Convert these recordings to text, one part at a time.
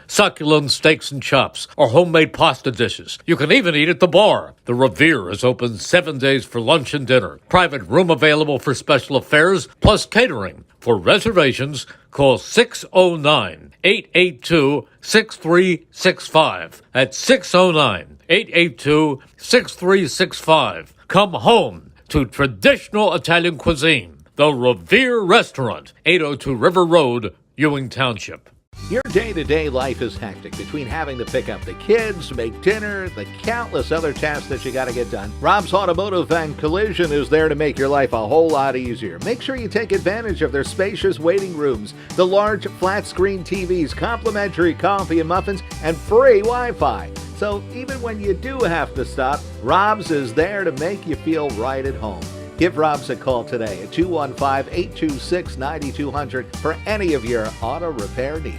succulent steaks and chops, or homemade pasta dishes. You can even eat at the bar. The Revere is open 7 days for lunch and dinner. Private room available for special affairs, plus catering. For reservations, call 609-882-6365. That's 609-882-6365. Come home to traditional Italian cuisine. The Revere Restaurant, 802 River Road, Ewing Township. Your day-to-day life is hectic between having to pick up the kids, make dinner, the countless other tasks that you got to get done. Rob's Automotive and Collision is there to make your life a whole lot easier. Make sure you take advantage of their spacious waiting rooms, the large flat-screen TVs, complimentary coffee and muffins, and free Wi-Fi. So even when you do have to stop, Rob's is there to make you feel right at home. Give Rob's a call today at 215-826-9200 for any of your auto repair needs.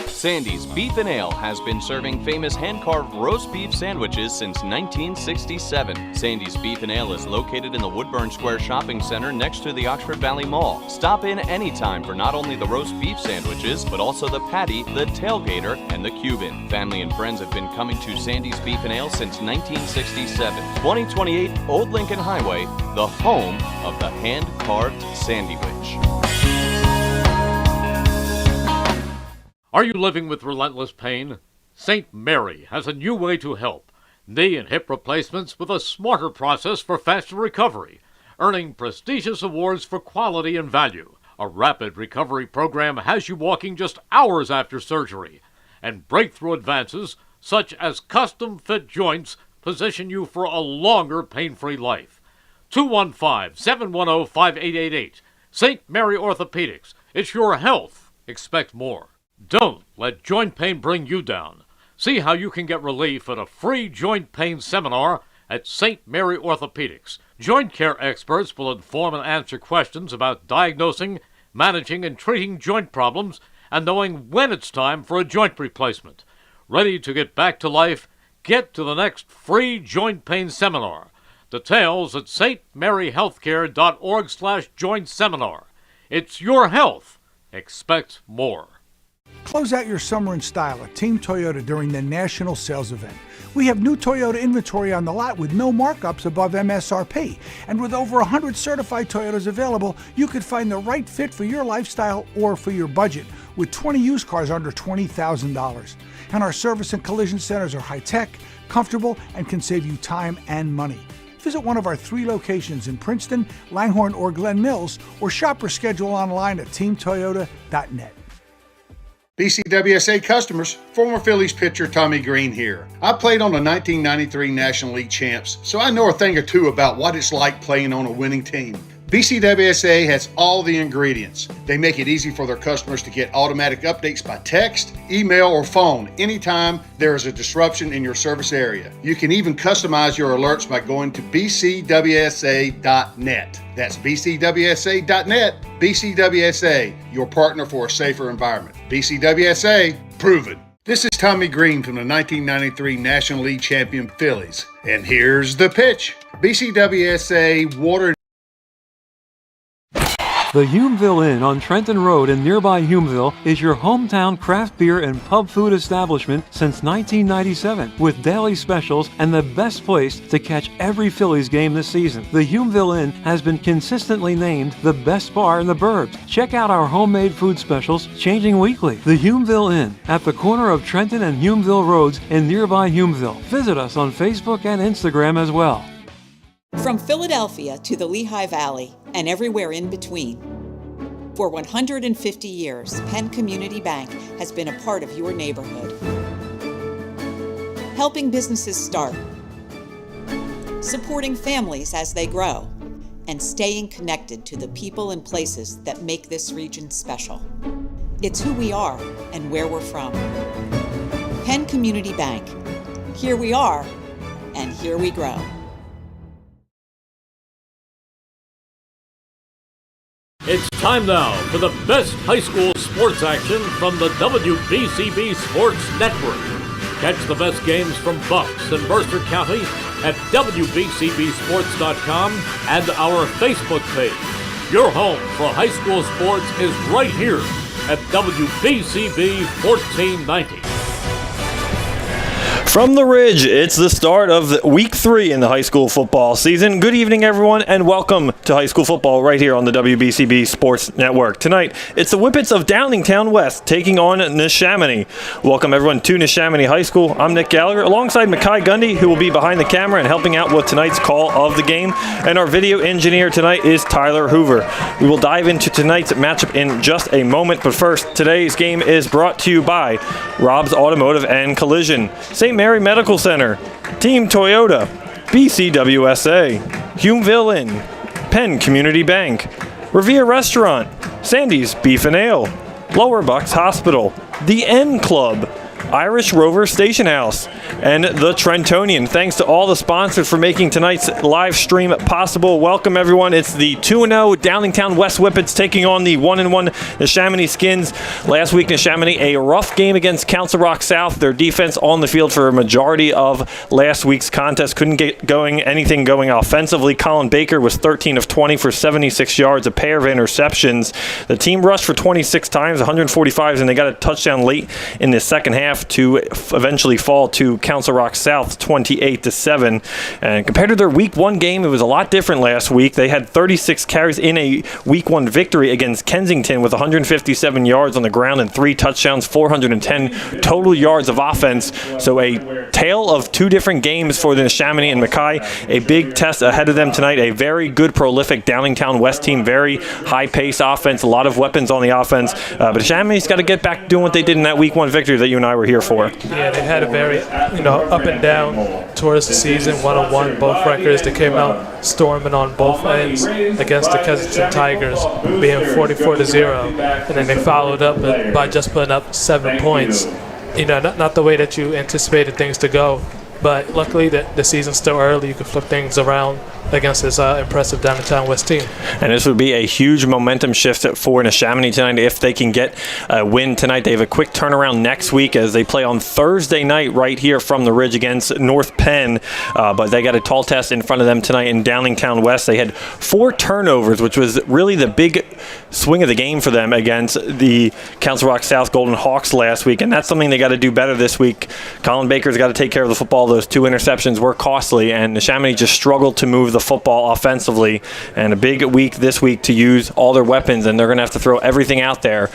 Sandy's Beef and Ale has been serving famous hand-carved roast beef sandwiches since 1967. Sandy's Beef and Ale is located in the Woodburn Square Shopping Center next to the Oxford Valley Mall. Stop in anytime for not only the roast beef sandwiches, but also the patty, the tailgater, and the Cuban. Family and friends have been coming to Sandy's Beef and Ale since 1967. 2028 Old Lincoln Highway, the home of the hand-carved sandwich. Are you living with relentless pain? St. Mary has a new way to help. Knee and hip replacements with a smarter process for faster recovery, earning prestigious awards for quality and value. A rapid recovery program has you walking just hours after surgery, and breakthrough advances such as custom-fit joints position you for a longer pain-free life. 215-710-5888. St. Mary Orthopedics. It's your health. Expect more. Don't let joint pain bring you down. See how you can get relief at a free joint pain seminar at St. Mary Orthopedics. Joint care experts will inform and answer questions about diagnosing, managing, and treating joint problems and knowing when it's time for a joint replacement. Ready to get back to life? Get to the next free joint pain seminar. Details at stmaryhealthcare.org/joint seminar. It's your health. Expect more. Close out your summer in style at Team Toyota during the national sales event. We have new Toyota inventory on the lot with no markups above MSRP. And with over 100 certified Toyotas available, you could find the right fit for your lifestyle or for your budget, with 20 used cars under $20,000. And our service and collision centers are high-tech, comfortable, and can save you time and money. Visit one of our 3 locations in Princeton, Langhorne, or Glen Mills, or shop or schedule online at teamtoyota.net. BCWSA customers, former Phillies pitcher Tommy Green here. I played on the 1993 National League champs, so I know a thing or two about what it's like playing on a winning team. BCWSA has all the ingredients. They make it easy for their customers to get automatic updates by text, email, or phone anytime there is a disruption in your service area. You can even customize your alerts by going to bcwsa.net. That's bcwsa.net. BCWSA, your partner for a safer environment. BCWSA, proven. This is Tommy Green from the 1993 National League champion Phillies. And here's the pitch. BCWSA water. The Humeville Inn on Trenton Road in nearby Humeville is your hometown craft beer and pub food establishment since 1997, with daily specials and the best place to catch every Phillies game this season. The Humeville Inn has been consistently named the best bar in the burbs. Check out our homemade food specials, changing weekly. The Humeville Inn, at the corner of Trenton and Humeville Roads in nearby Humeville. Visit us on Facebook and Instagram as well. From Philadelphia to the Lehigh Valley and everywhere in between. For 150 years, Penn Community Bank has been a part of your neighborhood. Helping businesses start, supporting families as they grow, and staying connected to the people and places that make this region special. It's who we are and where we're from. Penn Community Bank. Here we are, and here we grow. It's time now for the best high school sports action from the WBCB Sports Network. Catch the best games from Bucks and Mercer County at WBCBsports.com and our Facebook page. Your home for high school sports is right here at WBCB 1490. From the Ridge, it's the start of week 3 in the high school football season. Good evening, everyone, and welcome to high school football right here on the WBCB Sports Network. Tonight, it's the Whippets of Downingtown West taking on Neshaminy. Welcome, everyone, to Neshaminy High School. I'm Nick Gallagher, alongside Makai Gundy, who will be behind the camera and helping out with tonight's call of the game. And our video engineer tonight is Tyler Hoover. We will dive into tonight's matchup in just a moment, but first, today's game is brought to you by Rob's Automotive and Collision, St. Mary Medical Center, Team Toyota, BCWSA, Humeville Inn, Penn Community Bank, Revere Restaurant, Sandy's Beef and Ale, Lower Bucks Hospital, The N Club, Irish Rover Station House, and the Trentonian. Thanks to all the sponsors for making tonight's live stream possible. Welcome, everyone. It's the 2-0 Downingtown West Whippets taking on the 1-1 Neshaminy Skins. Last week, Neshaminy, a rough game against Council Rock South. Their defense on the field for a majority of last week's contest couldn't get anything going offensively. Colin Baker was 13 of 20 for 76 yards, a pair of interceptions. The team rushed for 26 times, 145, and they got a touchdown late in the second half to eventually fall to Council Rock South 28-7. And compared to their week 1 game, it was a lot different last week. They had 36 carries in a week 1 victory against Kensington with 157 yards on the ground and 3 touchdowns, 410 total yards of offense. So a tale of 2 different games for the Neshaminy and Mackay. A big test ahead of them tonight. A very good, prolific Downingtown West team. Very high-paced offense, a lot of weapons on the offense. But Neshaminy's got to get back to doing what they did in that week 1 victory that you and I were here for. Yeah, they had a very, up and down towards the season, 1-1, both records. They came out storming on both ends against the Kensington Tigers, being 44-0, and then they followed up by just putting up 7 points. Not the way that you anticipated things to go, but luckily the season's still early. You can flip things around against this impressive Downingtown West team. And this would be a huge momentum shift for Neshaminy tonight if they can get a win tonight. They have a quick turnaround next week as they play on Thursday night right here from the Ridge against North Penn. But they got a tall test in front of them tonight in Downingtown West. They had 4 turnovers, which was really the big swing of the game for them against the Council Rock South Golden Hawks last week. And that's something they got to do better this week. Colin Baker's got to take care of the football. Those 2 interceptions were costly, and Neshaminy just struggled to move the football offensively, and a big week this week to use all their weapons, and they're going to have to throw everything out there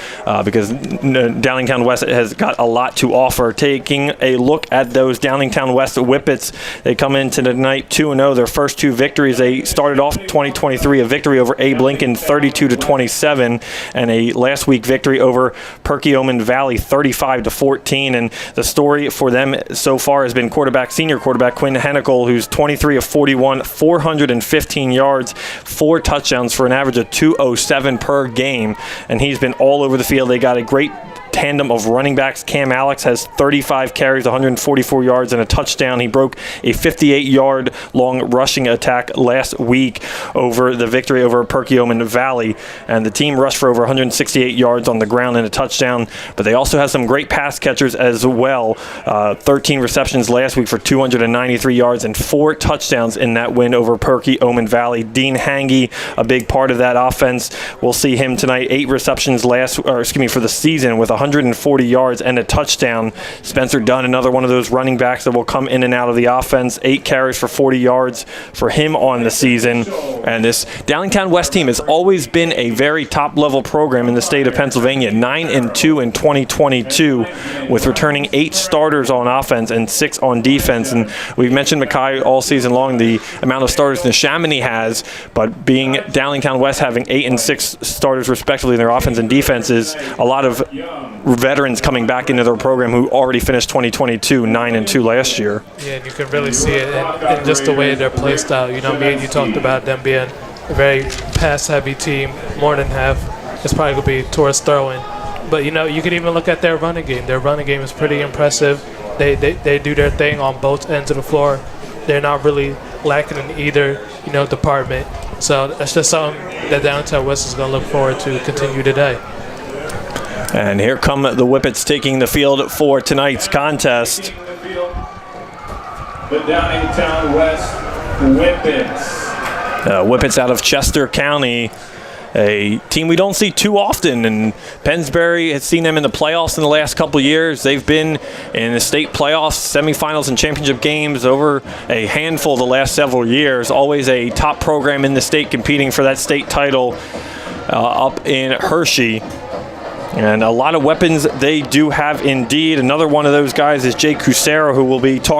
because Downingtown West has got a lot to offer. Taking a look at those Downingtown West Whippets, they come into tonight 2-0. Their first 2 victories, they started off 2023 a victory over Abe Lincoln 32-27, and a last week victory over Perkiomen Valley 35-14. And the story for them so far has been senior quarterback Quinn Hennicle, who's 23 of 41, 415 yards, 4 touchdowns for an average of 207 per game, and he's been all over the field. They got a great tandem of running backs. Cam Alex has 35 carries, 144 yards, and a touchdown. He broke a 58-yard long rushing attack last week over the victory over Perkiomen Valley, and the team rushed for over 168 yards on the ground and a touchdown, but they also have some great pass catchers as well. 13 receptions last week for 293 yards and 4 touchdowns in that win over Perkiomen Valley. Dean Hange, a big part of that offense. We'll see him tonight. 8 receptions for the season with 140 yards and a touchdown. Spencer Dunn, another one of those running backs that will come in and out of the offense. 8 carries for 40 yards for him on the season. And this Downingtown West team has always been a very top-level program in the state of Pennsylvania. 9-2 in 2022, with returning 8 starters on offense and 6 on defense. And we've mentioned Mackay all season long, the amount of starters Neshaminy has, but being Downingtown West having 8 and 6 starters respectively in their offense and defense is a lot of veterans coming back into their program who already finished 2022 9-2 last year. Yeah, and you can really see it in just the way their play style. Me and you talked about them being a very pass-heavy team. More than half it's probably going to be towards throwing. But, you can even look at their running game. Their running game is pretty impressive. They do their thing on both ends of the floor. They're not really lacking in either, department. So that's just something that Downingtown West is going to look forward to continue today. And here come the Whippets taking the field for tonight's contest. The Downingtown West Whippets. Whippets out of Chester County. a team we don't see too often. And Pennsbury has seen them in the playoffs in the last couple of years. They've been in the state playoffs, semifinals, and championship games over a handful the last several years. Always a top program in the state competing for that state title up in Hershey. And a lot of weapons they do have indeed. Another one of those guys is Jay Cusero, who will be talking